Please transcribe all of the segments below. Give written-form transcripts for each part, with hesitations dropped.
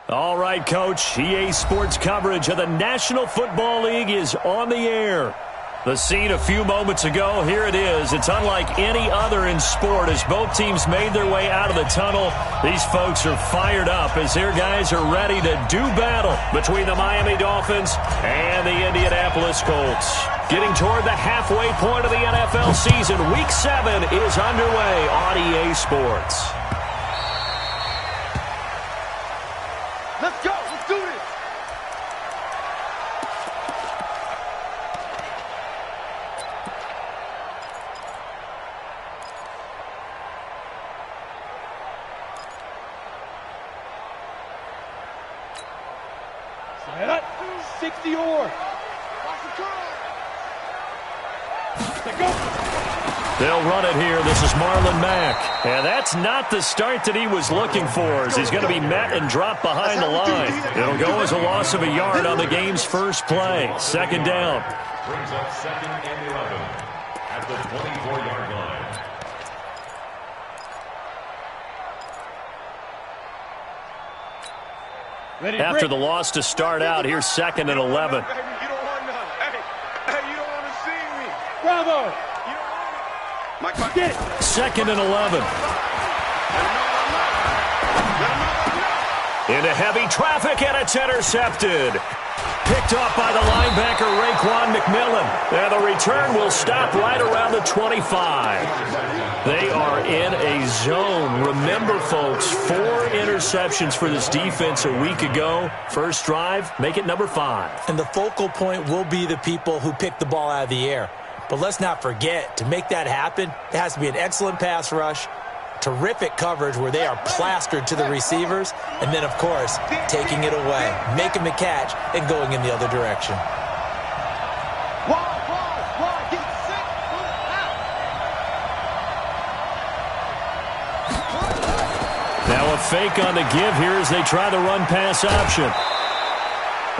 All right, Coach. EA Sports coverage of the National Football League is on the air. The scene a few moments ago, here it is. It's unlike any other in sport as both teams made their way out of the tunnel. These folks are fired up as their guys are ready to do battle between the Miami Dolphins and the Indianapolis Colts. Getting toward the halfway point of the NFL season, Week 7 is underway on EA Sports. Let's go. Let's do this. Set up. 60-or. Let's go. They'll run it here. This is Marlon Mack. And that's not the start that he was looking for as he's going to be met and dropped behind the line. It'll go as a loss of a yard on the game's first play. Second down. Brings up 2nd and 11 at the 24-yard line. After the loss to start out, here's 2nd and 11. You don't want none. Hey, you don't want to see me. Bravo. You don't want it. Mike, get it. 2nd and 11. Into heavy traffic, and it's intercepted. Picked off by the linebacker, Raekwon McMillan. And the return will stop right around the 25. They are in a zone. Remember, folks, 4 interceptions for this defense a week ago. First drive, make it number 5. And the focal point will be the people who pick the ball out of the air. But let's not forget, to make that happen, it has to be an excellent pass rush, terrific coverage where they are plastered to the receivers, and then, of course, taking it away, making the catch, and going in the other direction. Now a fake on the give here as they try the run-pass option.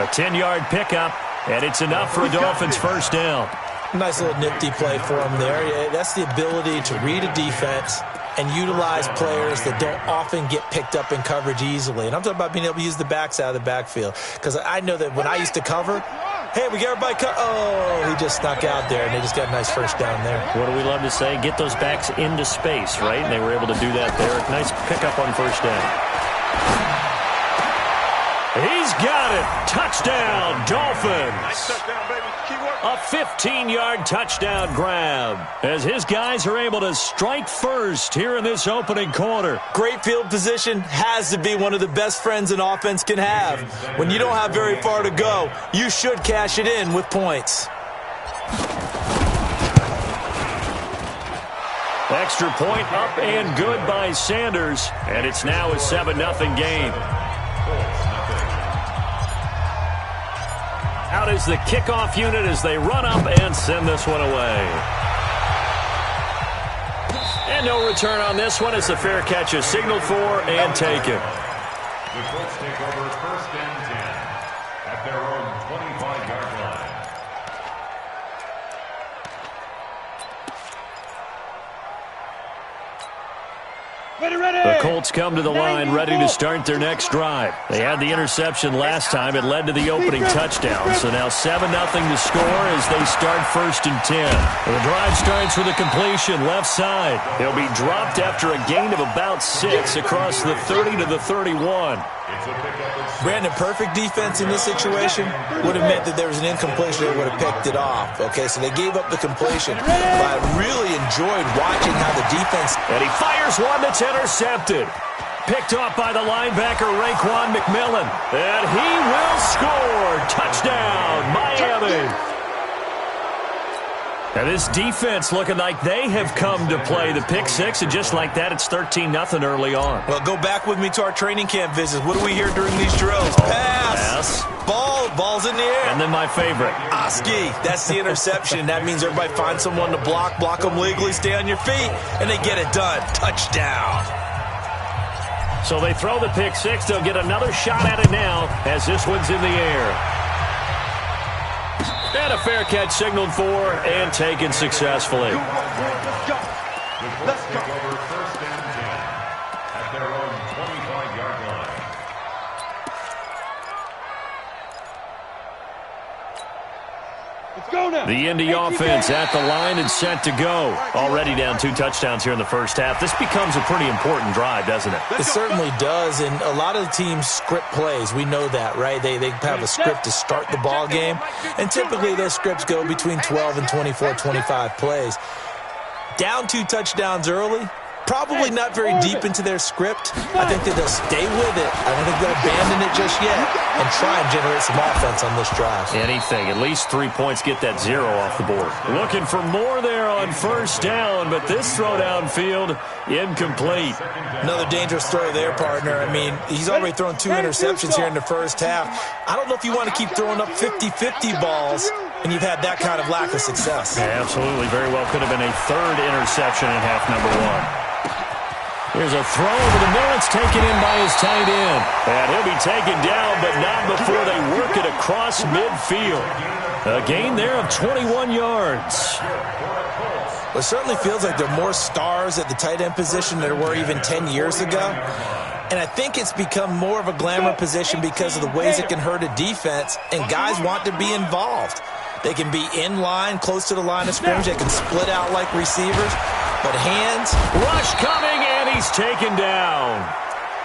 A 10-yard pickup, and it's enough for a Dolphins first down. Nice little nifty play for him there. Yeah, that's the ability to read a defense and utilize players that don't often get picked up in coverage easily. And I'm talking about being able to use the backs out of the backfield. Because I know that when I used to cover, hey, we got everybody cut. Oh, he just snuck out there, and they just got a nice first down there. What do we love to say? Get those backs into space, right? And they were able to do that there. Nice pickup on first down. He's got it. Touchdown, Dolphins. Nice touchdown, baby. Keep working. A 15-yard touchdown grab as his guys are able to strike first here in this opening quarter. Great field position has to be one of the best friends an offense can have. When you don't have very far to go, you should cash it in with points. Extra point up and good by Sanders, and it's now a 7-0 game. Out is the kickoff unit as they run up and send this one away. And no return on this one as the fair catch is signaled for and taken. The Colts take over 1st and 10 at their own 25-yard line. The Colts come to the line ready to start their next drive. They had the interception last time. It led to the opening touchdown. So now 7-0 to score as they start 1st and 10. The drive starts with a completion left side. He'll be dropped after a gain of about 6 across the 30 to the 31. Brandon, perfect defense in this situation would have meant that there was an incompletion. They would have picked it off. Okay, so they gave up the completion. But I really enjoyed watching how the defense... And he fires one that's intercepted. Picked off by the linebacker, Raekwon McMillan. And he will score. Touchdown, Miami. Now this defense looking like they have come to play the pick six, and just like that, it's 13-0 early on. Well, go back with me to our training camp visits. What do we hear during these drills? Pass. Ball's in the air. And then my favorite. Oski. That's the interception. That means everybody finds someone to block them legally, stay on your feet, and they get it done. Touchdown. So they throw the pick six. They'll get another shot at it now as this one's in the air. And a fair catch signaled for and taken successfully. Let's go. Let's go. Over 1st and 10 at their own 25-yard line. Let's go now. The Indy offense at the line and set to go. Already down 2 touchdowns here in the first half. This becomes a pretty important drive, doesn't it? It certainly does, and a lot of the teams script plays. We know that, right? They have a script to start the ball game, and typically those scripts go between 12 and 24, 25 plays. Down 2 touchdowns early, probably not very deep into their script. I think that they'll stay with it. I don't think they'll abandon it just yet and try and generate some offense on this drive. Anything. At least 3 points, get that 0 off the board. Looking for more there on first down, but this throw downfield, incomplete. Another dangerous throw there, partner. I mean, he's already thrown 2 interceptions here in the first half. I don't know if you want to keep throwing up 50-50 balls and you've had that kind of lack of success. Yeah, absolutely. Very well could have been a 3rd interception in half number 1. Here's a throw over the middle. It's taken in by his tight end. And he'll be taken down, but not before they work it across midfield. A gain there of 21 yards. Well, it certainly feels like there are more stars at the tight end position than there were even 10 years ago. And I think it's become more of a glamour position because of the ways it can hurt a defense, and guys want to be involved. They can be in line, close to the line of scrimmage. They can split out like receivers. But hands. Rush coming, and he's taken down.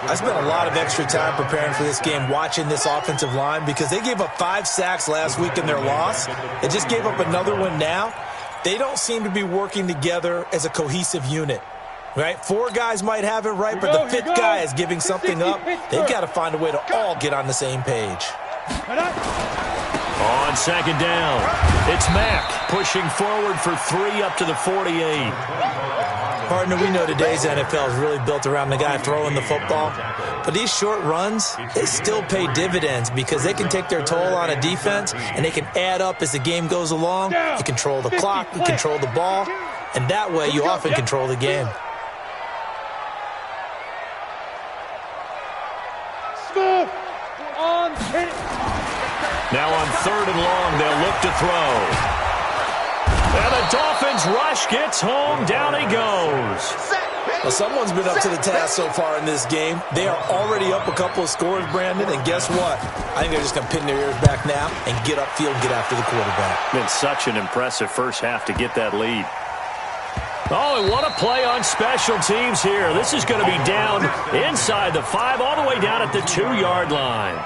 I spent a lot of extra time preparing for this game, watching this offensive line, because they gave up 5 sacks last week in their loss. They just gave up another one now. They don't seem to be working together as a cohesive unit. Right? 4 guys might have it right, but the 5th guy is giving something up. They've got to find a way to all get on the same page. On second down, it's Mack pushing forward for 3 up to the 48. Partner, we know today's NFL is really built around the guy throwing the football. But these short runs, they still pay dividends because they can take their toll on a defense and they can add up as the game goes along. You control the clock, you control the ball, and that way you often control the game. Smooth on hit. Now on 3rd and long, they'll look to throw. And the Dolphins rush gets home. Down he goes. Well, someone's been up to the task so far in this game. They are already up a couple of scores, Brandon, and guess what? I think they're just going to pin their ears back now and get upfield and get after the quarterback. Been such an impressive first half to get that lead. Oh, and what a play on special teams here. This is going to be down inside the 5, all the way down at the 2-yard line.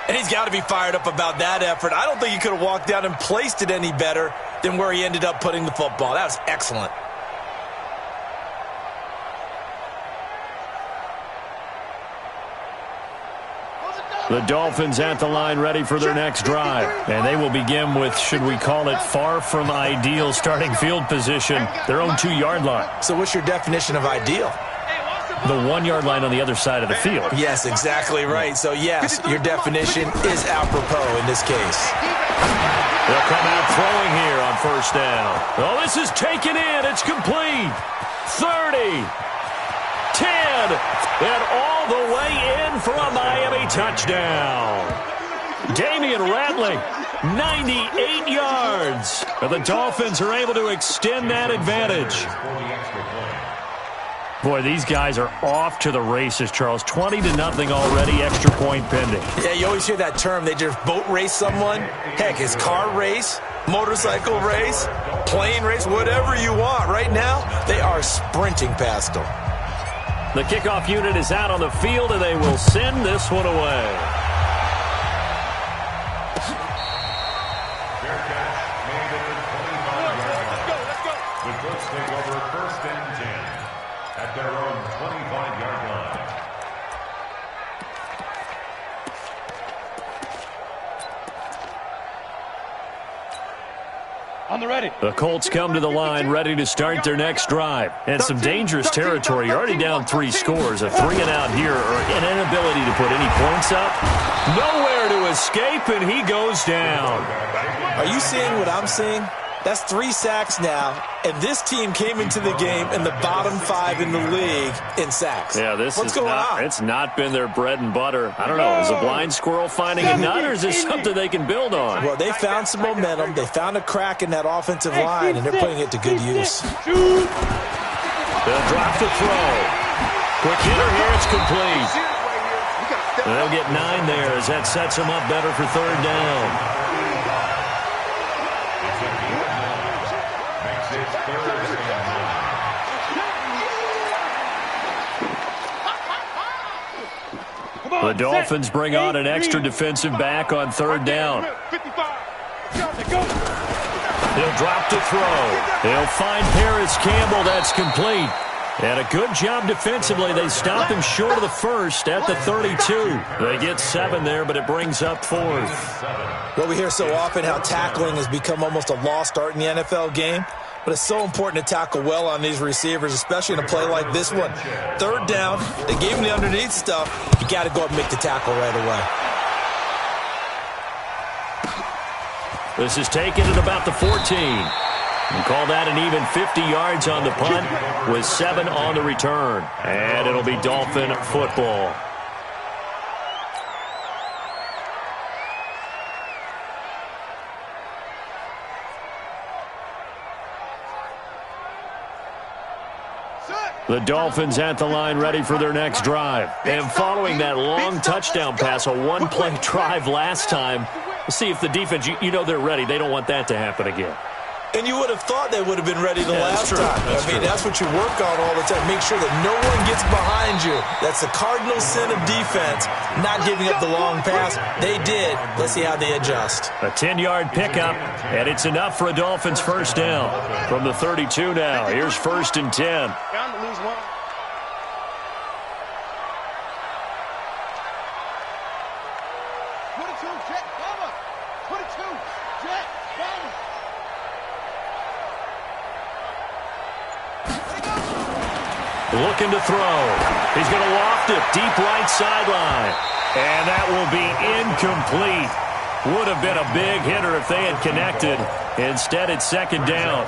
And he's got to be fired up about that effort. I don't think he could have walked down and placed it any better than where he ended up putting the football. That was excellent. The Dolphins at the line ready for their next drive. And they will begin with, should we call it, far from ideal starting field position, their own 2-yard line. So what's your definition of ideal? The 1-yard line on the other side of the field. Yes, exactly right. So, yes, your definition is apropos in this case. They'll come out throwing here on first down. Oh, this is taken in. It's complete. 30. 10. And all the way in for a Miami touchdown. Damian Ratley, 98 yards. And the Dolphins are able to extend that advantage. Boy, these guys are off to the races, Charles. 20-0 already, extra point pending. Yeah, you always hear that term. They just boat race someone. Heck, it's car race, motorcycle race, plane race, whatever you want. Right now, they are sprinting past them. The kickoff unit is out on the field, and they will send this one away. The Colts take over 1st and 10 at their own 25-yard line. On the ready. The Colts come to the line ready to start their next drive. And some dangerous territory. You're already down 3 scores. A 3-and-out here, or an inability to put any points up. Nowhere to escape, and he goes down. Are you seeing what I'm seeing? That's 3 sacks now, and this team came into the game in the bottom 5 in the league in sacks. Yeah, What's going on? It's not been their bread and butter. I don't know. Is a blind squirrel finding a nut, or is this something they can build on? Well, they found some momentum. They found a crack in that offensive line, and they're putting it to good use. They'll drop the throw. Quick hitter here. It's complete. They'll get 9 there as that sets them up better for 3rd down. The Dolphins bring on an extra defensive back on third down. He'll drop to throw. He'll find Paris Campbell. That's complete. And a good job defensively. They stopped him short of the first at the 32. They get 7 there, but it brings up 4th. Well, we hear so often how tackling has become almost a lost art in the NFL game. But it's so important to tackle well on these receivers, especially in a play like this one. Third down, they gave him the underneath stuff. You got to go up and make the tackle right away. This is taken at about the 14. And call that an even 50 yards on the punt with 7 on the return. And it'll be Dolphin football. The Dolphins at the line ready for their next drive. And following that long touchdown pass, a one-play drive last time, we'll see if the defense, you know they're ready. They don't want that to happen again. And you would have thought they would have been ready the last time. That's what you work on all the time. Make sure that no one gets behind you. That's the cardinal sin of defense, not giving up the long pass. They did. Let's see how they adjust. A 10-yard pickup, and it's enough for a Dolphins first down. From the 32 now, here's 1st and 10. Looking to throw. He's going to loft it deep right sideline. And that will be incomplete. Would have been a big hitter if they had connected. Instead, it's 2nd down.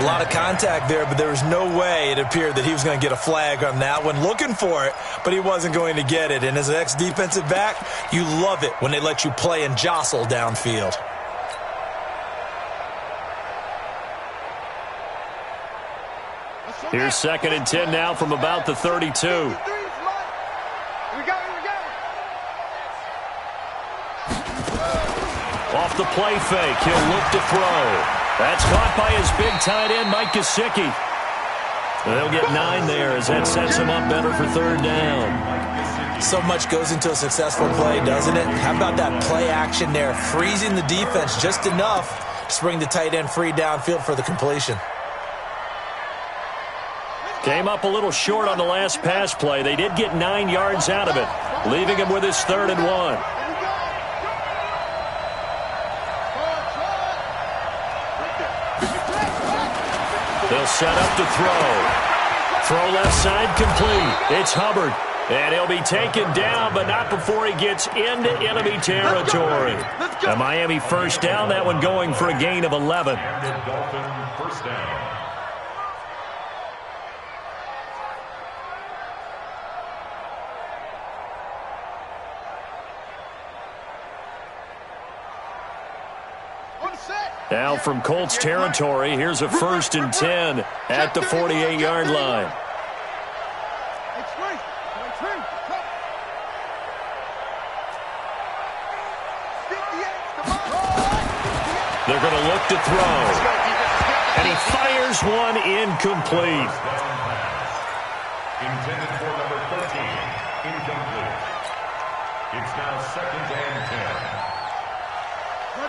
A lot of contact there, but there was no way it appeared that he was going to get a flag on that one. Looking for it, but he wasn't going to get it. And as an ex-defensive back, you love it when they let you play and jostle downfield. Here's 2nd and 10 now from about the 32. Off the play fake, he'll look to throw. That's caught by his big tight end, Mike Gesicki. They'll get 9 there as that sets him up better for 3rd down. So much goes into a successful play, doesn't it? How about that play action there, freezing the defense just enough to bring the tight end free downfield for the completion. Came up a little short on the last pass play. They did get 9 yards out of it, leaving him with his 3rd and 1. They'll set up to throw. Throw left side complete. It's Hubbard. And he'll be taken down, but not before he gets into enemy territory. A Miami first down, that one going for a gain of 11. Dolphin first down. Now from Colts territory, here's a 1st and 10 at the 48-yard line. They're going to look to throw. And he fires one incomplete. Intended for number 13. Incomplete. It's now 2nd and 10.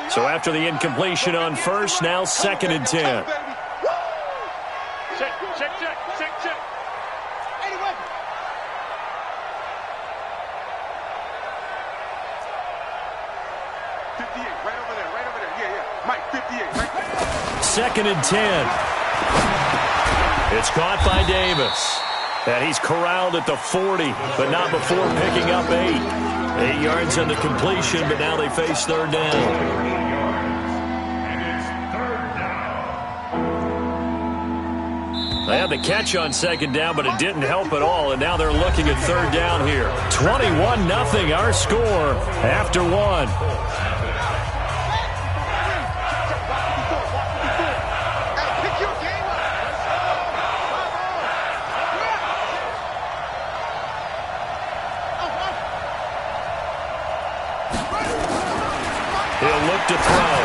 So after the incompletion on first, now 2nd and 10. Check. Anyway. 58, right over there. Yeah. Mike, 58, right there. 2nd and 10. It's caught by Davis. And he's corralled at the 40, but not before picking up 8. 8 yards on the completion, but now they face 3rd down. They had the catch on 2nd down, but it didn't help at all, and now they're looking at 3rd down here. 21-0, our score after 1. He'll look to throw.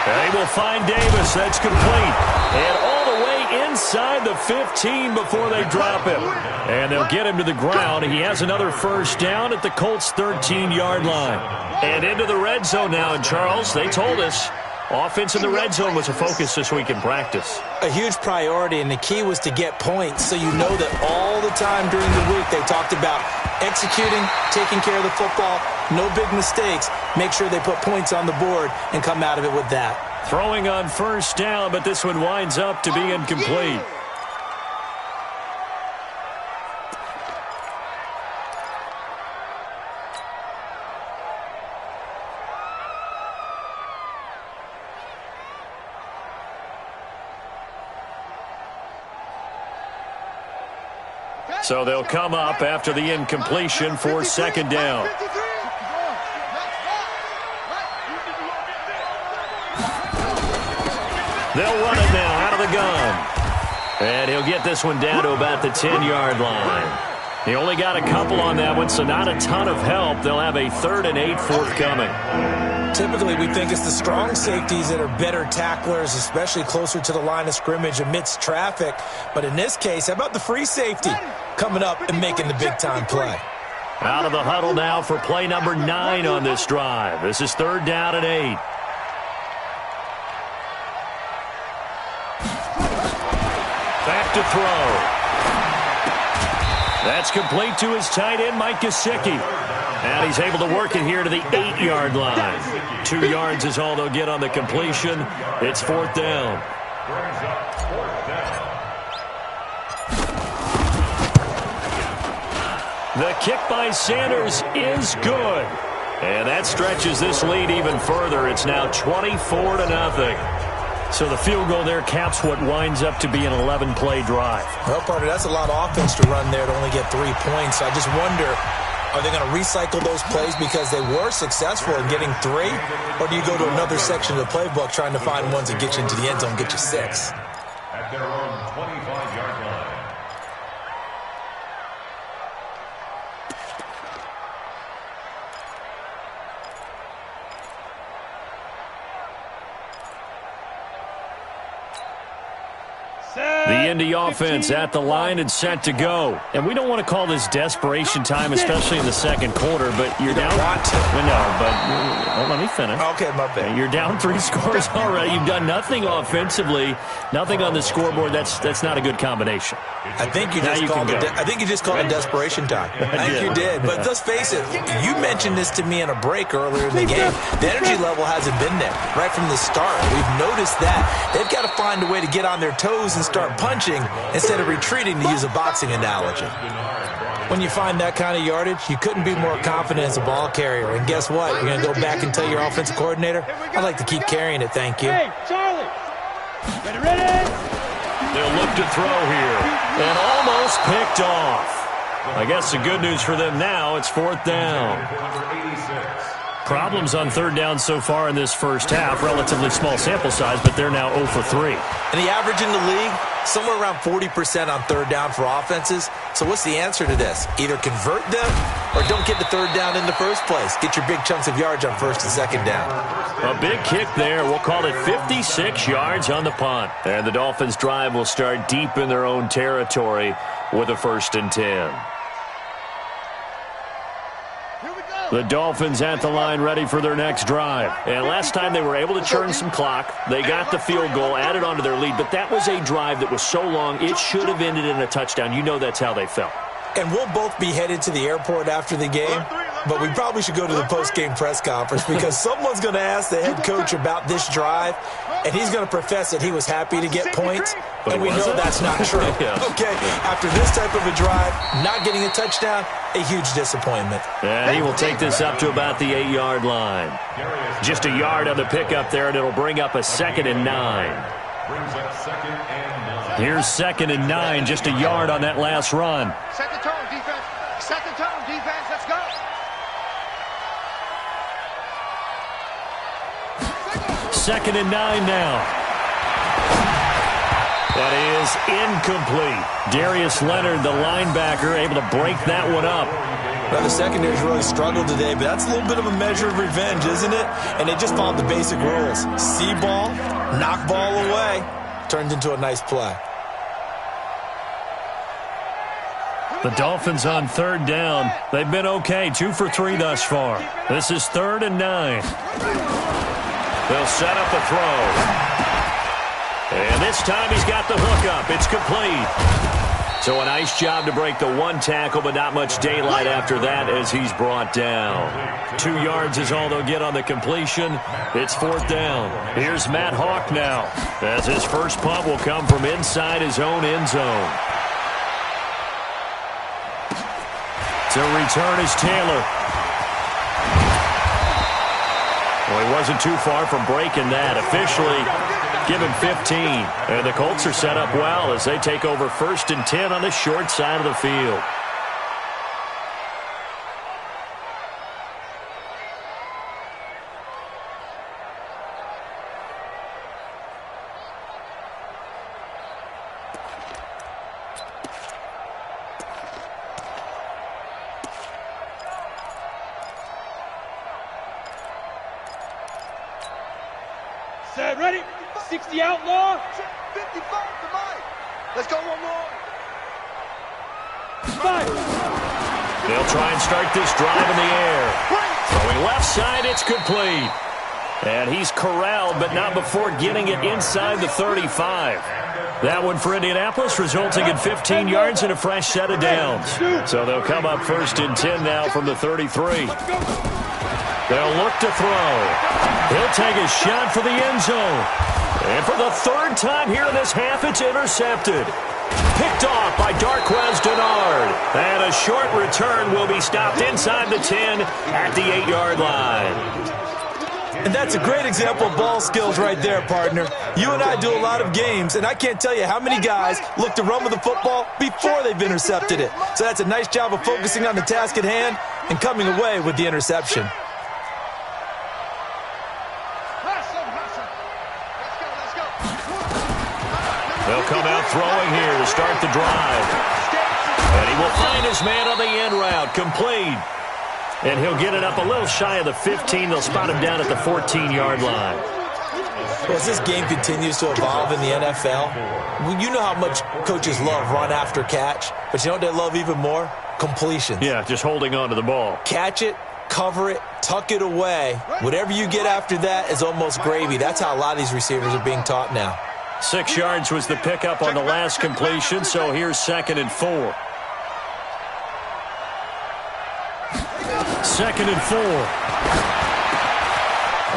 And he will find Davis. That's complete. And all the way in inside the 15 before they drop him. And they'll get him to the ground. He has another first down at the Colts' 13-yard line. And into the red zone now. And, Charles, they told us offense in the red zone was a focus this week in practice. A huge priority, and the key was to get points. So you know that all the time during the week they talked about executing, taking care of the football, no big mistakes. Make sure they put points on the board and come out of it with that. Throwing on first down, but this one winds up to be incomplete. So they'll come up after the incompletion for second down. They'll run it now out of the gun. And he'll get this one down to about the 10-yard line. He only got a couple on that one, so not a ton of help. They'll have a 3rd and 8 forthcoming. Typically, we think it's the strong safeties that are better tacklers, especially closer to the line of scrimmage amidst traffic. But in this case, how about the free safety coming up and making the big-time play? Out of the huddle now for play number 9 on this drive. This is 3rd down and 8. Back to throw. That's complete to his tight end, Mike Gesicki. And he's able to work it here to the 8-yard line. 2 yards is all they'll get on the completion. It's 4th down. The kick by Sanders is good. And that stretches this lead even further. It's now 24-0. So the field goal there caps what winds up to be an 11-play drive. Well, partner, that's a lot of offense to run there to only get 3 points. I just wonder, are they going to recycle those plays because they were successful in getting 3? Or do you go to another section of the playbook trying to find ones that get you into the end zone, get you 6? At their own 25-yard line. The Indy offense at the line and set to go. And we don't want to call this desperation time, especially in the second quarter, but you're down. Want to. No, but let me finish. Okay, my bad. You're down 3 scores already. You've done nothing offensively, nothing on the scoreboard. That's not a good combination. I think you just called it desperation time. I think you did. But let's face it, you mentioned this to me in a break earlier in the game. The energy level hasn't been there right from the start. We've noticed that. They've got to find a way to get on their toes and start punching instead of retreating, to use a boxing analogy. When you find that kind of yardage, you couldn't be more confident as a ball carrier. And guess what? You're going to go back and tell your offensive coordinator, I'd like to keep carrying it, thank you. Hey, Charlie! Ready? They'll look to throw here. And almost picked off. I guess the good news for them now, it's 4th down. Problems on 3rd down so far in this first half. Relatively small sample size, but they're now 0 for 3. And the average in the league, somewhere around 40% on 3rd down for offenses. So what's the answer to this? Either convert them or don't get the 3rd down in the first place. Get your big chunks of yards on 1st and 2nd down. A big kick there. We'll call it 56 yards on the punt. And the Dolphins' drive will start deep in their own territory with a 1st and 10. The Dolphins at the line ready for their next drive. And last time they were able to churn some clock. They got the field goal, added on to their lead. But that was a drive that was so long, it should have ended in a touchdown. You know that's how they felt. And we'll both be headed to the airport after the game. But we probably should go to the post-game press conference because someone's going to ask the head coach about this drive, and he's going to profess that he was happy to get points, and we know that's not true. Okay, after this type of a drive, not getting a touchdown, a huge disappointment. And he will take this up to about the 8-yard line. Just a yard on the pickup there, and it'll bring up a 2nd and 9. Here's 2nd and 9, just a yard on that last run. Set the tone, defense. Set the tone, defense. Let's go. 2nd and 9 now. That is incomplete. Darius Leonard, the linebacker, able to break that one up. Well, the secondary's really struggled today, but that's a little bit of a measure of revenge, isn't it? And they just followed the basic rules. See ball, knock ball away. Turns into a nice play. The Dolphins on third down. They've been okay, 2 for 3 thus far. This is 3rd and 9. They'll set up the throw. And this time he's got the hook up. It's complete. So a nice job to break the 1 tackle, but not much daylight after that as he's brought down. 2 yards is all they'll get on the completion. It's 4th down. Here's Matt Hawk now, as his first punt will come from inside his own end zone. To return is Taylor. Well, he wasn't too far from breaking that. Officially, give him 15. And the Colts are set up well as they take over 1st and 10 on the short side of the field. Set, ready? 60 outlaw. 55 to Mike. Let's go one more. 5. They'll try and start this drive in the air. Throwing left side, it's complete. And he's corralled, but not before getting it inside the 35. That one for Indianapolis, resulting in 15 yards and a fresh set of downs. So they'll come up 1st and 10 now from the 33. They'll look to throw. He'll take a shot for the end zone. And for the 3rd time here in this half, it's intercepted. Picked off by Darquez Denard. And a short return will be stopped inside the 10 at the 8-yard line. And that's a great example of ball skills right there, partner. You and I do a lot of games, and I can't tell you how many guys look to run with the football before they've intercepted it. So that's a nice job of focusing on the task at hand and coming away with the interception. They'll come out throwing here to start the drive. And he will find his man on the end route, complete. And he'll get it up a little shy of the 15. They'll spot him down at the 14-yard line. Well, as this game continues to evolve in the NFL, you know how much coaches love run after catch, but you know what they love even more? Completions. Yeah, just holding on to the ball. Catch it, cover it, tuck it away. Whatever you get after that is almost gravy. That's how a lot of these receivers are being taught now. 6 yards was the pickup on the last completion, so here's 2nd and 4. 2nd and 4.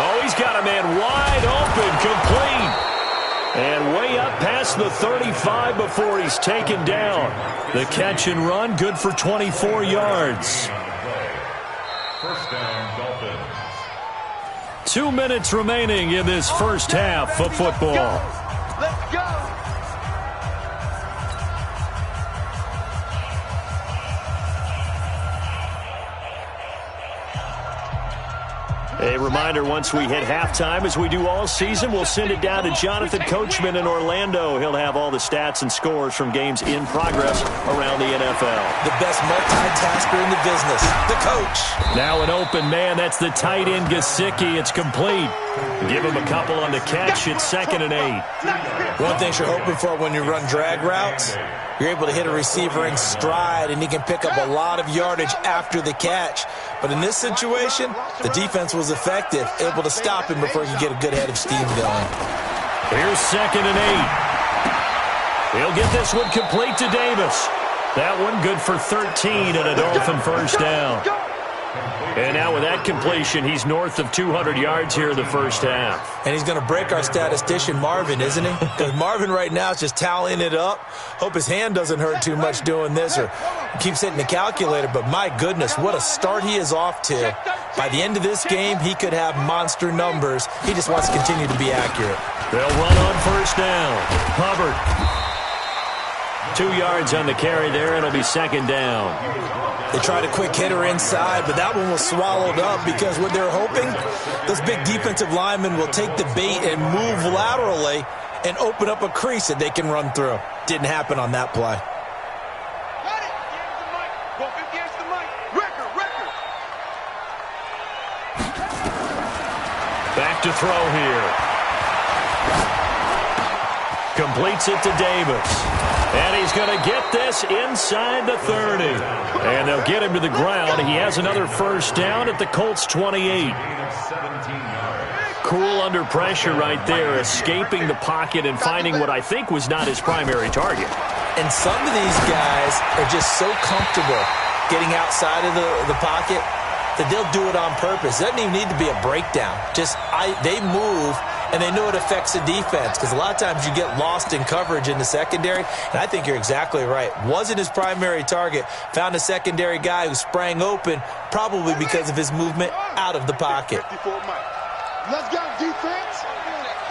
Oh, he's got a man wide open, complete. And way up past the 35 before he's taken down. The catch and run, good for 24 yards. 1st down, Dolphins. 2 minutes remaining in this first half of football. Let's go. A reminder, once we hit halftime, as we do all season, we'll send it down to Jonathan Coachman in Orlando. He'll have all the stats and scores from games in progress around the NFL. The best multitasker in the business, the coach. Now an open man, that's the tight end Gesicki. It's complete. Give him a couple on the catch. It's 2nd and 8. One thing you're hoping for when you run drag routes, you're able to hit a receiver in stride, and he can pick up a lot of yardage after the catch. But in this situation, the defense was effective, able to stop him before he could get a good head of steam going. Here's 2nd and 8. He'll get this one complete to Davis. That one good for 13 and a Dolphin 1st down. And now with that completion, he's north of 200 yards here in the first half. And he's going to break our statistician Marvin, isn't he? Because Marvin right now is just tallying it up. Hope his hand doesn't hurt too much doing this or keeps hitting the calculator. But my goodness, what a start he is off to. By the end of this game, he could have monster numbers. He just wants to continue to be accurate. They'll run on 1st down. Hubbard. 2 yards on the carry there. It'll be 2nd down. They tried a quick hitter inside, but that one was swallowed up because what they're hoping, those big defensive linemen will take the bait and move laterally and open up a crease that they can run through. Didn't happen on that play. Got it. Here's the mic. 150, here's the mic. Record. Back to throw here. completes it to Davis. And he's going to get this inside the 30. And they'll get him to the ground. He has another first down at the Colts 28. Cool under pressure right there, escaping the pocket and finding what I think was not his primary target. And some of these guys are just so comfortable getting outside of the pocket that they'll do it on purpose. It doesn't even need to be a breakdown. They move, and they know it affects the defense, because a lot of times you get lost in coverage in the secondary, and I think you're exactly right. Wasn't his primary target. Found a secondary guy who sprang open, probably because of his movement out of the pocket. Let's go, defense.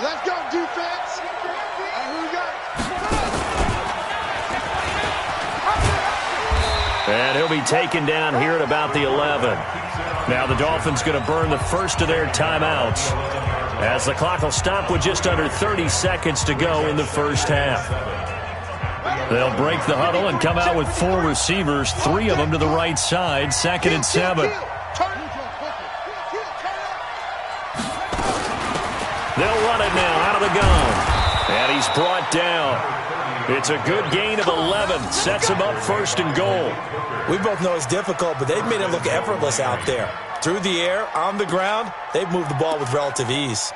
Let's go, defense. And who we got? And he'll be taken down here at about the 11. Now the Dolphins going to burn the first of their timeouts, as the clock will stop with just under 30 seconds to go in the first half. They'll break the huddle and come out with 4 receivers, 3 of them to the right side, 2nd and 7. They'll run it now out of the gun. And he's brought down. It's a good gain of 11. Sets him up 1st and goal. We both know it's difficult, but they've made it look effortless out there. Through the air, on the ground, they've moved the ball with relative ease.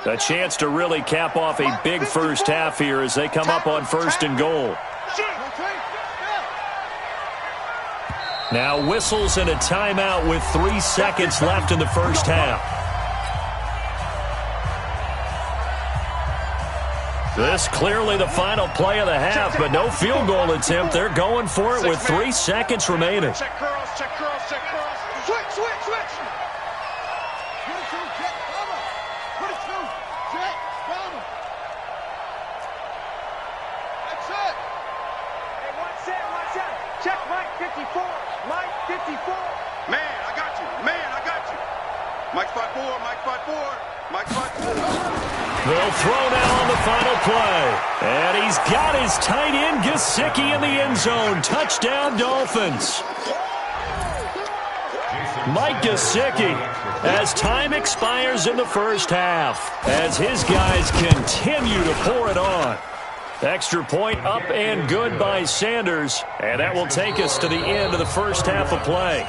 A chance to really cap off a big first half here as they come up on 1st and goal. Now whistles and a timeout with 3 seconds left in the first half. This clearly the final play of the half, but no field goal attempt. They're going for it with 3 seconds remaining. Check curls, check curls, check curls. Switch, switch, switch. 22, check, cover. 22, check, cover. That's it. Hey, watch out. Check Mike 54. Mike 54. Man, I got you. Man, I got you. Mike 54, Mike 54, Mike 54. They'll throw now on the final play. And he's got his tight end, Gesicki, in the end zone. Touchdown, Dolphins. Mike Gesicki, as time expires in the first half, as his guys continue to pour it on. Extra point up and good by Sanders, and that will take us to the end of the first half of play.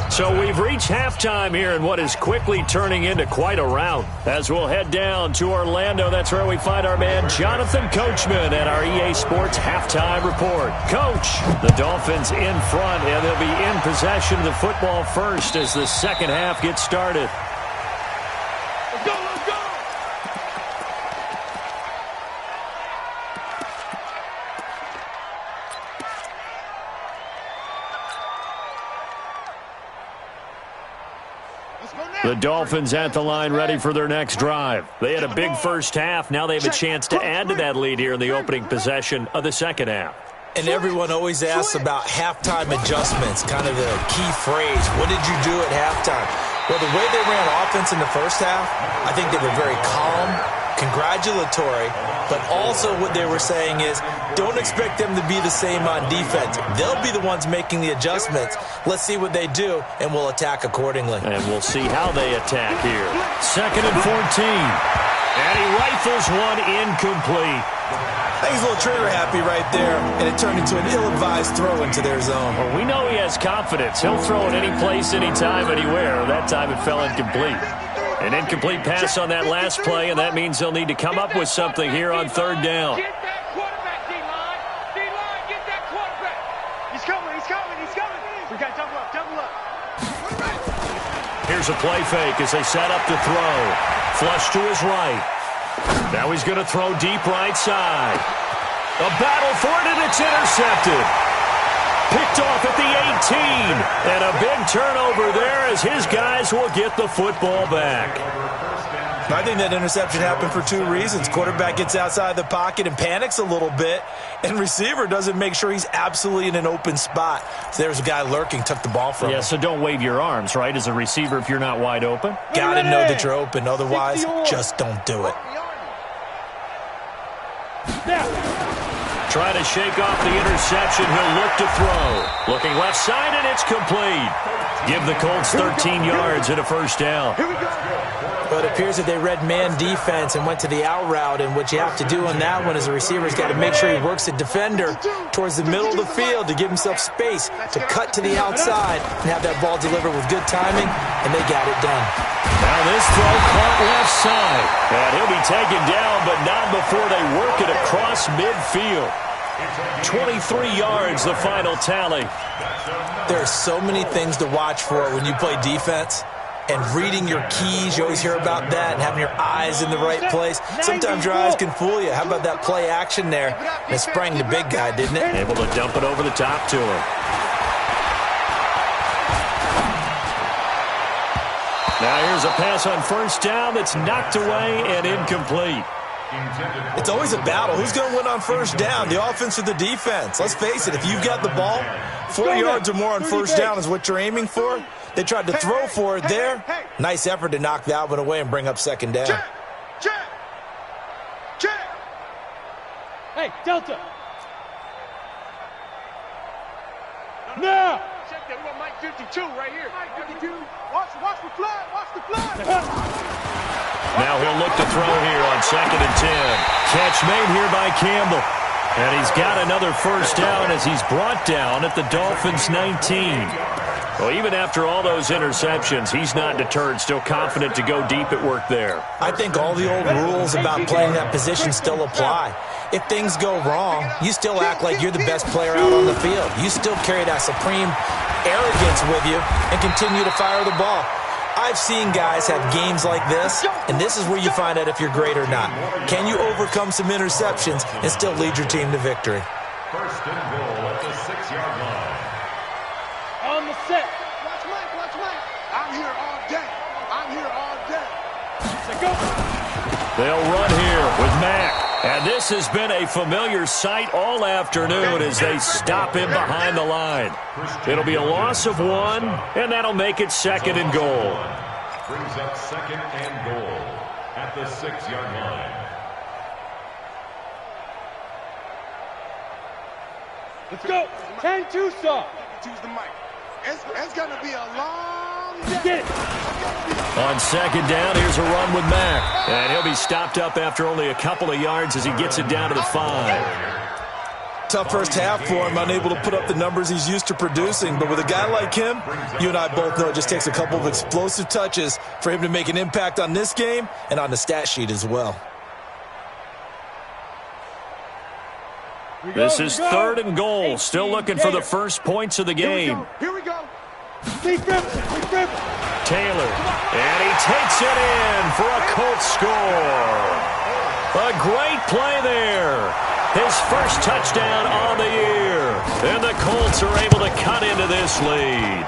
So we've reached halftime here in what is quickly turning into quite a rout. As we'll head down to Orlando, that's where we find our man Jonathan Coachman at our EA Sports Halftime Report. Coach, the Dolphins in front, and they'll be in possession of the football first as the second half gets started. Let's go, let's go! The Dolphins at the line ready for their next drive. They had a big first half. Now they have a chance to add to that lead here in the opening possession of the second half. And everyone always asks about halftime adjustments, kind of the key phrase. What did you do at halftime? Well, the way they ran offense in the first half, I think they were very calm, congratulatory, but also what they were saying is don't expect them to be the same on defense. They'll be the ones making the adjustments. Let's see what they do, and we'll attack accordingly. And we'll see how they attack here. 2nd and 14. And he rifles one incomplete. I think he's a little trigger happy right there, and it turned into an ill-advised throw into their zone. Well, we know he has confidence. He'll throw it any place, anytime, anywhere. That time it fell incomplete. An incomplete pass on that last play, and that means they'll need to come up with something here on 3rd down. Get that quarterback, D-line. D-line, get that quarterback. He's coming, he's coming, he's coming. We got to double up, double up. Here's a play fake as they set up to throw. Flush to his right. Now he's going to throw deep right side. A battle for it, and it's intercepted. Picked off at the 18. And a big turnover there as his guys will get the football back. I think that interception happened for 2 reasons. Quarterback gets outside the pocket and panics a little bit, and receiver doesn't make sure he's absolutely in an open spot. So there's a guy lurking, took the ball from him. Yeah, so don't wave your arms, right, as a receiver if you're not wide open. Got to know that you're open. Otherwise, just don't do it. Trying to shake off the interception. He'll look to throw. Looking left side, and it's complete. Give the Colts 13 yards and a first down. But it appears that they read man defense and went to the out route, and what you have to do on that one is the receiver's got to make sure he works the defender towards the middle of the field to give himself space to cut to the outside and have that ball delivered with good timing, and they got it done. Now this throw caught left side, and he'll be taken down, but not before they work it across midfield. 23 yards, the final tally. There are so many things to watch for when you play defense. And reading your keys, you always hear about that, and having your eyes in the right place. Sometimes your eyes can fool you. How about that play action there? And it sprang the big guy, didn't it? Able to dump it over the top to him. Now here's a pass on first down that's knocked away and incomplete. It's always a battle. Who's going to win on first down, the offense or the defense? Let's face it, if you've got the ball, 4 yards or more on first down is what you're aiming for. They tried to throw for it there. Nice effort to knock that one away and bring up second down. Check. Hey, Delta. Now. Check that. We got Mike 52 right here. Mike 52. Watch the flag. Watch the flag. Now he'll look to throw here on 2nd and 10. Catch made here by Campbell. And he's got another first down as he's brought down at the Dolphins' 19. Well, even after all those interceptions, he's not deterred, still confident to go deep at work there. I think all the old rules about playing that position still apply. If things go wrong, you still act like you're the best player out on the field. You still carry that supreme arrogance with you and continue to fire the ball. I've seen guys have games like this, and this is where you find out if you're great or not. Can you overcome some interceptions and still lead your team to victory? First and goal at the 6-yard line. On the set. Watch Mike. I'm here all day. So go. They'll run here with Mack. And this has been a familiar sight all afternoon as they stop him behind the line. It'll be a loss of 1, and that'll make it 2nd and goal. Brings up 2nd and goal at the 6-yard line. Let's go. 10-2 stop. Choose the mic. It's going to be a long day. Get it. On 2nd down, here's a run with Mack. And he'll be stopped up after only a couple of yards as he gets it down to the 5. Tough first half for him, unable to put up the numbers he's used to producing. But with a guy like him, you and I both know it just takes a couple of explosive touches for him to make an impact on this game and on the stat sheet as well. This is 3rd and goal. Still looking for the first points of the game. Here we go. Taylor, and he takes it in for a Colts score. A great play there. His first touchdown on the year. And the Colts are able to cut into this lead.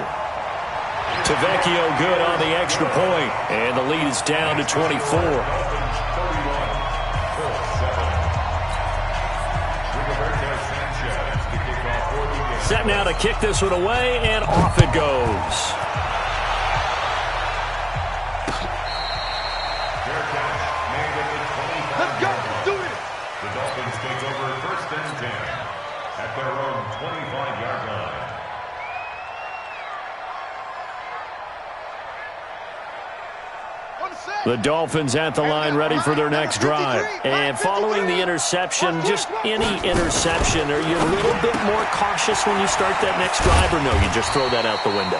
Tavecchio good on the extra point, and the lead is down to 24. Set now to kick this one away, and off it goes. Let's go. Do it. The Dolphins take over 1st and 10 at their own 25-yard line. The Dolphins at the line ready for their next drive. And following the interception, just any interception, are you a little bit more cautious when you start that next drive, or no, you just throw that out the window?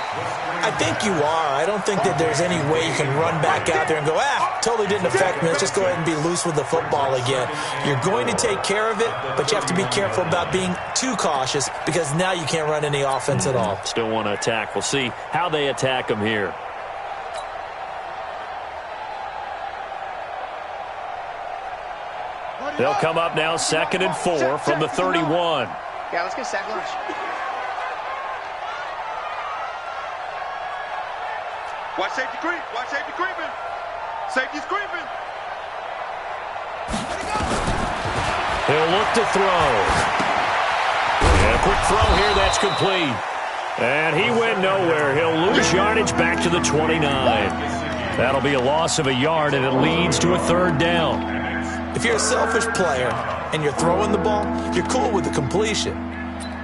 I think you are. I don't think that there's any way you can run back out there and go, totally didn't affect me. Let's just go ahead and be loose with the football again. You're going to take care of it, but you have to be careful about being too cautious because now you can't run any offense at all. Still want to attack. We'll see how they attack them here. They'll come up now 2nd and 4 from the 31. Yeah, let's get sack lunch. Watch safety creep. Watch safety creeping. Safety's creeping. He'll look to throw. And a quick throw here, that's complete. And he went nowhere. He'll lose yardage back to the 29. That'll be a loss of a yard, and it leads to a 3rd down. If you're a selfish player and you're throwing the ball, you're cool with the completion.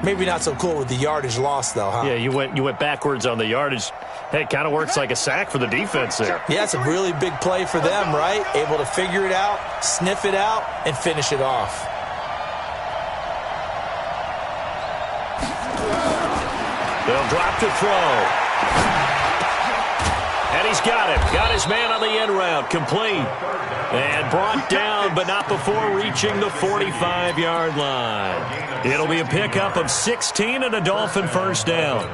Maybe not so cool with the yardage loss, though, huh? Yeah, you went backwards on the yardage. Hey, it kind of works like a sack for the defense there. Yeah, it's a really big play for them, right? Able to figure it out, sniff it out, and finish it off. They'll drop to throw. And he's got it. Got his man on the end route. Complete. And brought down, but not before reaching the 45-yard line. It'll be a pickup of 16 and a Dolphin first down.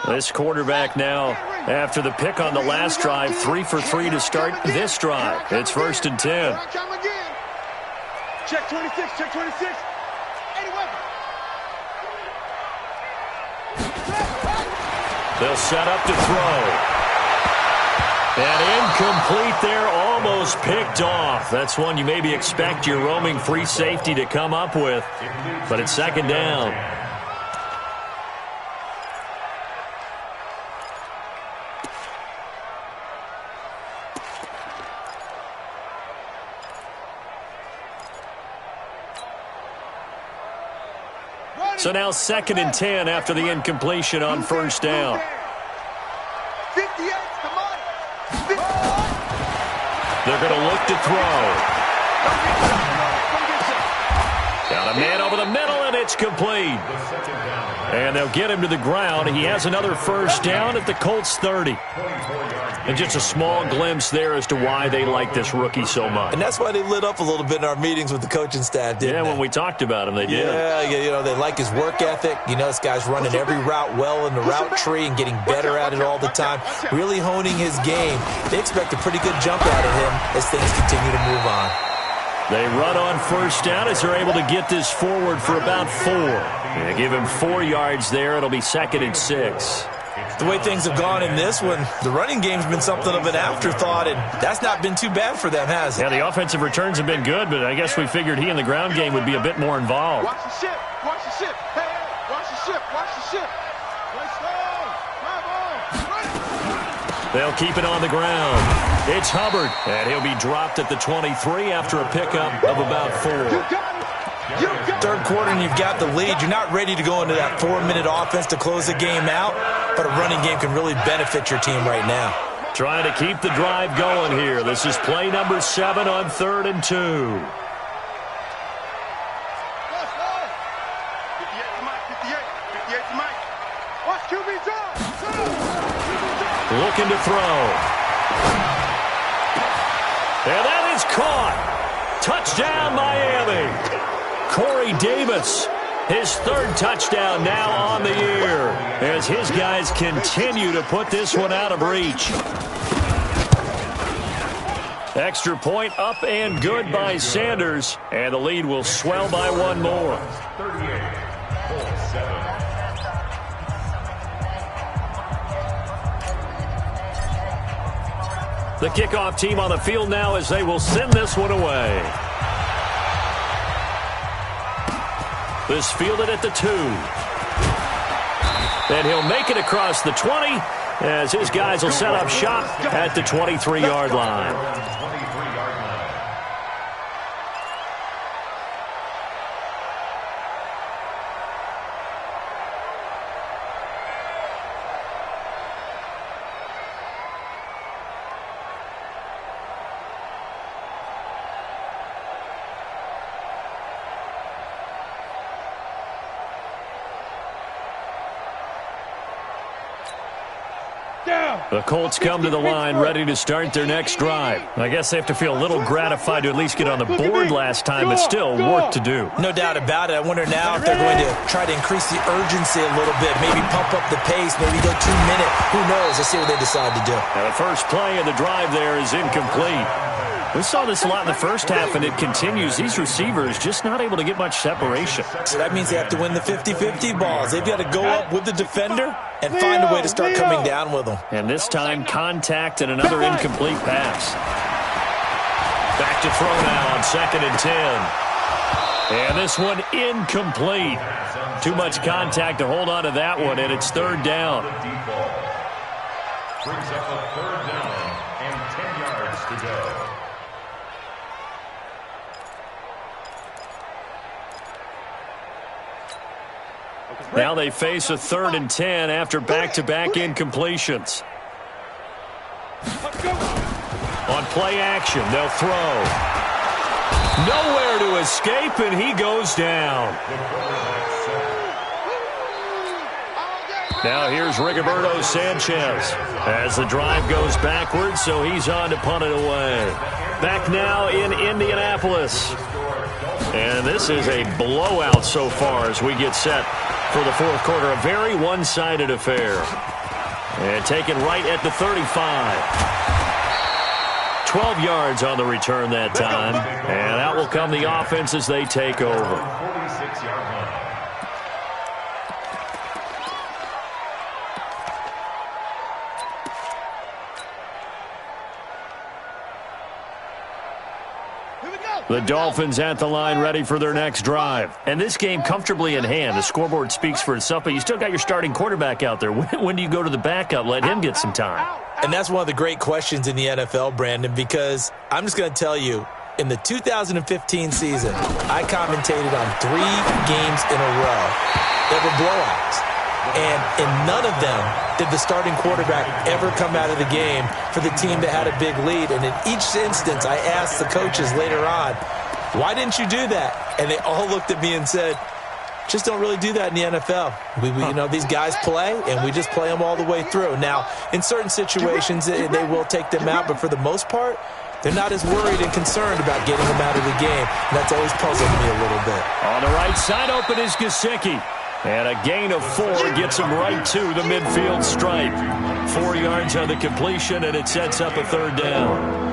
This quarterback now, after the pick on the last drive, 3 for 3 to start this drive. It's 1st and 10. Check 26, check 26. 81. They'll set up to throw. And incomplete there, almost picked off. That's one you maybe expect your roaming free safety to come up with. But it's 2nd down. So now 2nd and 10 after the incompletion on 1st down. 58, come on. 51. They're going to look to throw. Got a man over the middle, and it's complete. And they'll get him to the ground. He has another 1st down at the Colts 30. And just a small glimpse there as to why they like this rookie so much. And that's why they lit up a little bit in our meetings with the coaching staff, didn't they? When we talked about him, they did. Yeah, they like his work ethic. This guy's running every route well in the route tree and getting better at it all the time, really honing his game. They expect a pretty good jump out of him as things continue to move on. They run on 1st down as they're able to get this forward for about 4. They give him 4 yards there. It'll be 2nd and 6. The way things have gone in this one, the running game's been something of an afterthought, and that's not been too bad for them, has it? Yeah, the offensive returns have been good, but I guess we figured he in the ground game would be a bit more involved. Watch the ship. Watch the ship. Hey, watch the ship. Watch the ship. Let's go. They'll keep it on the ground. It's Hubbard, and he'll be dropped at the 23 after a pickup of about 4. You got it. Third quarter and you've got the lead. You're not ready to go into that 4-minute offense to close the game out, but a running game can really benefit your team right now. Trying to keep the drive going here. This is play number 7 on 3rd and 2. 58 to Mike. 58 to Mike. Watch QB drop. Looking to throw. And that is caught. Touchdown, Miami. Corey Davis, his 3rd touchdown now on the year as his guys continue to put this one out of reach. Extra point up and good by Sanders, and the lead will swell by 1 more. 38-7. The kickoff team on the field now as they will send this one away. This fielded at the 2. And he'll make it across the 20 as his guys will set up shop at the 23-yard line. The Colts come to the line ready to start their next drive. I guess they have to feel a little gratified to at least get on the board last time, but still work to do. No doubt about it. I wonder now if they're going to try to increase the urgency a little bit, maybe pump up the pace, maybe go 2-minute. Who knows? Let's see what they decide to do. Now the first play of the drive there is incomplete. We saw this a lot in the first half, and it continues. These receivers just not able to get much separation. So that means they have to win the 50-50 balls. They've got to go up with the defender and find a way to start coming down with them. And this time, contact and another incomplete pass. Back to throw now on 2nd and 10. And this one incomplete. Too much contact to hold on to that one, and it's 3rd down. brings up a 3rd down and 10 yards to go. Now they face a 3rd and 10 after back-to-back incompletions. On play action, they'll throw. Nowhere to escape, and he goes down. Now here's Rigoberto Sanchez as the drive goes backwards, so he's on to punt it away. Back now in Indianapolis. And this is a blowout so far as we get set for the 4th quarter. A very one-sided affair. And taken right at the 35. 12 yards on the return that time. And out will come the offense as they take over. 46-yard line. The Dolphins at the line ready for their next drive. And this game comfortably in hand. The scoreboard speaks for itself, but you still got your starting quarterback out there. When do you go to the backup? Let him get some time. And that's one of the great questions in the NFL, Brandon, because I'm just going to tell you, in the 2015 season, I commentated on 3 games in a row that were blowouts. And in none of them did the starting quarterback ever come out of the game for the team that had a big lead. And in each instance, I asked the coaches later on, why didn't you do that? And they all looked at me and said, just don't really do that in the NFL. You know, these guys play, and we just play them all the way through. Now, in certain situations, they will take them out, but for the most part, they're not as worried and concerned about getting them out of the game. And that's always puzzled me a little bit. On the right side, open is Gesicki. And a gain of 4 gets him right to the midfield stripe. 4 yards on the completion, and it sets up a 3rd down.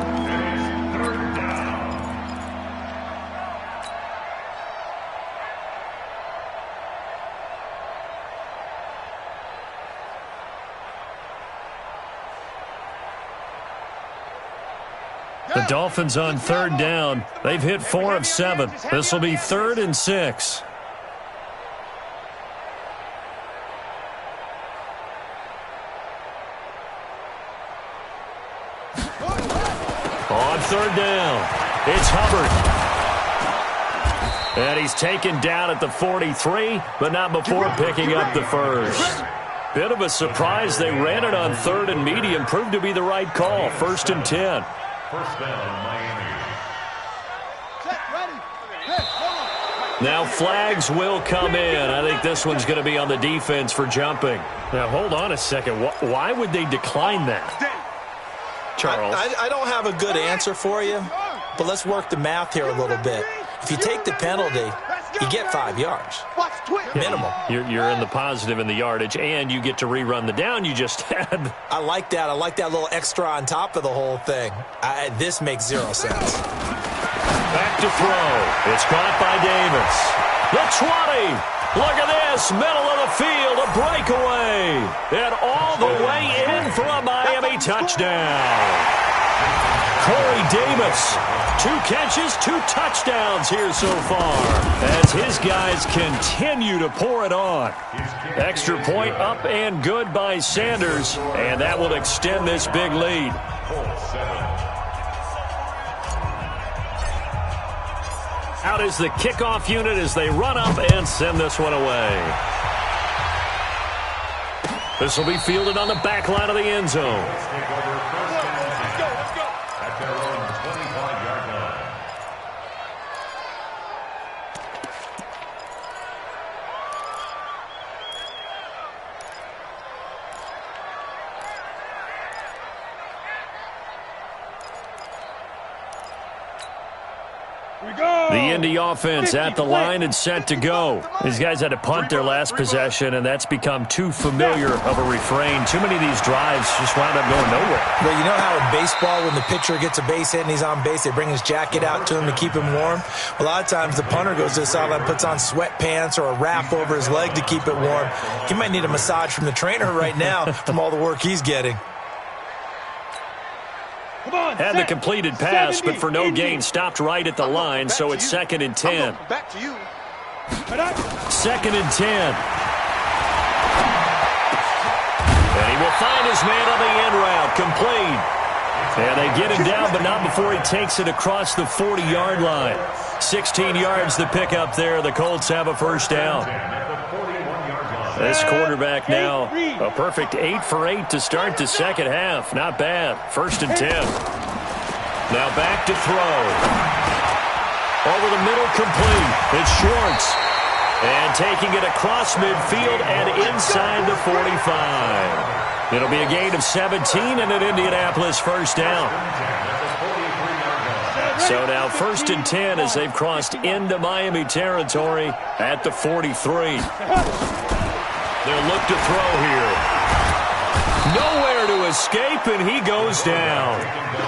The Dolphins on 3rd down. They've hit 4 of 7. This will be 3rd and 6. On 3rd down, it's Hubbard. And he's taken down at the 43, but not before picking up the first. Bit of a surprise. They ran it on 3rd and medium. Proved to be the right call. 1st and 10. First down, Miami. Now flags will come in. I think this one's going to be on the defense for jumping. Now, hold on a second. Why would they decline that? Charles. I don't have a good answer for you, but let's work the math here a little bit. If you take the penalty, you get 5 yards. Minimum. You're in the positive in the yardage, and you get to rerun the down you just had. I like that. I like that little extra on top of the whole thing. This makes 0 sense. Back to throw. It's caught by Davis. The 20. Look at this. Middle of the field. A breakaway. And all the way in for a Miami touchdown. Corey Davis, 2 catches, 2 touchdowns here so far as his guys continue to pour it on. Extra point up and good by Sanders, and that will extend this big lead. Out is the kickoff unit as they run up and send this one away. This will be fielded on the back line of the end zone. The Indy offense at the line and set to go. These guys had to punt their last possession, and that's become too familiar of a refrain. Too many of these drives just wound up going nowhere. Well, you know how in baseball, when the pitcher gets a base hit and he's on base, they bring his jacket out to him to keep him warm? A lot of times the punter goes to the sideline, puts on sweatpants or a wrap over his leg to keep it warm. He might need a massage from the trainer right now from all the work he's getting. Had the completed pass, but for no gain, stopped right at the line, so it's 2nd and 10. Back to you. 2nd and 10. And he will find his man on the end route. Complete. And they get him down, but not before he takes it across the 40-yard line. 16 yards to pick up there. The Colts have a first down. This quarterback now, a perfect 8 for 8 to start the second half. Not bad. 1st and 10. Now back to throw. Over the middle, complete. It's Schwartz. And taking it across midfield and inside the 45. It'll be a gain of 17 and an Indianapolis first down. So now 1st and 10 as they've crossed into Miami territory at the 43. They'll look to throw here. Nowhere to escape, and he goes down.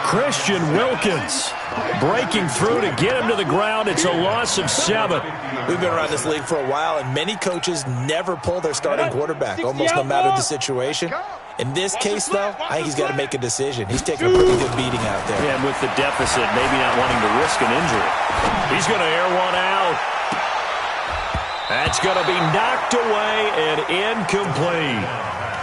Christian Wilkins breaking through to get him to the ground. It's a loss of 7. We've been around this league for a while, and many coaches never pull their starting quarterback, almost no matter the situation. In this case, though, I think he's got to make a decision. He's taking a pretty good beating out there. Yeah, and with the deficit, maybe not wanting to risk an injury. He's going to air one out. That's going to be knocked away and incomplete.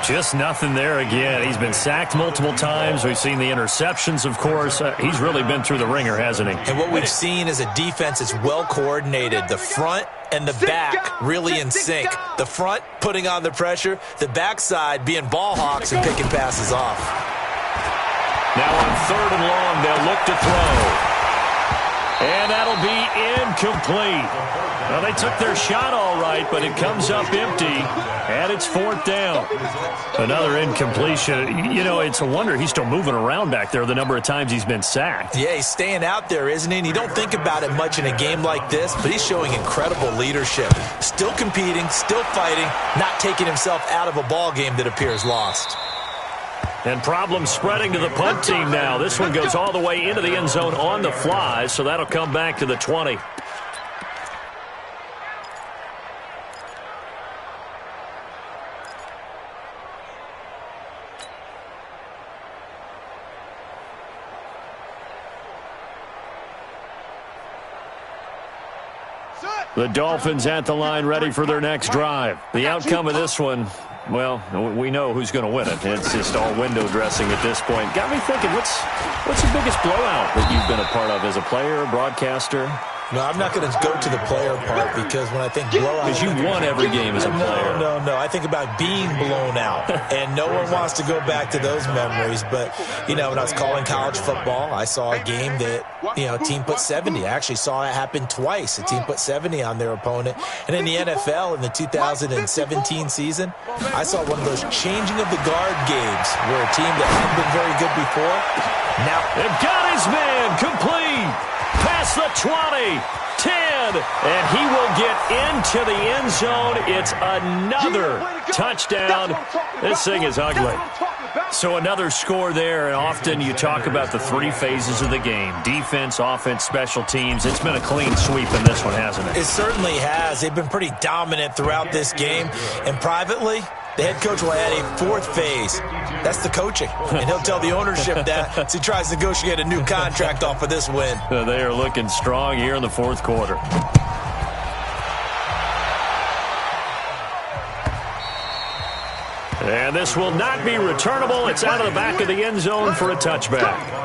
Just nothing there again. He's been sacked multiple times. We've seen the interceptions, of course. He's really been through the ringer, hasn't he? And what we've seen is a defense that's well coordinated. The front and the back really in sync. The front putting on the pressure. The backside being ball hawks and picking passes off. Now on 3rd and long, they'll look to throw. And that'll be incomplete. Well, they took their shot all right, but it comes up empty, and it's 4th down. Another incompletion. You know, it's a wonder he's still moving around back there the number of times he's been sacked. Yeah, he's staying out there, isn't he? And you don't think about it much in a game like this, but he's showing incredible leadership. Still competing, still fighting, not taking himself out of a ball game that appears lost. And problems spreading to the punt team now. This one goes all the way into the end zone on the fly, so that'll come back to the 20. The Dolphins at the line ready for their next drive. The outcome of this one, well, we know who's going to win it. It's just all window dressing at this point. Got me thinking, what's the biggest blowout that you've been a part of as a player, broadcaster? No, I'm not going to go to the player part because when I think blowout... Because you won every game as a player. No. I think about being blown out, and no one wants to go back to those memories. But, you know, when I was calling college football, I saw a game that, you know, a team put 70. I actually saw it happen twice. A team put 70 on their opponent. And in the NFL, in the 2017 season, I saw one of those changing of the guard games where a team that hadn't been very good before, now... They've got his man complete. Past the 20, 10, and he will get into the end zone. It's another touchdown. This thing is ugly. So another score there, and often you talk about the 3 phases of the game. Defense, offense, special teams. It's been a clean sweep in this one, hasn't it? It certainly has. They've been pretty dominant throughout this game, and privately, the head coach will add a 4th phase. That's the coaching. And he'll tell the ownership that as he tries to negotiate a new contract off of this win. They are looking strong here in the 4th quarter. And this will not be returnable. It's out of the back of the end zone for a touchback.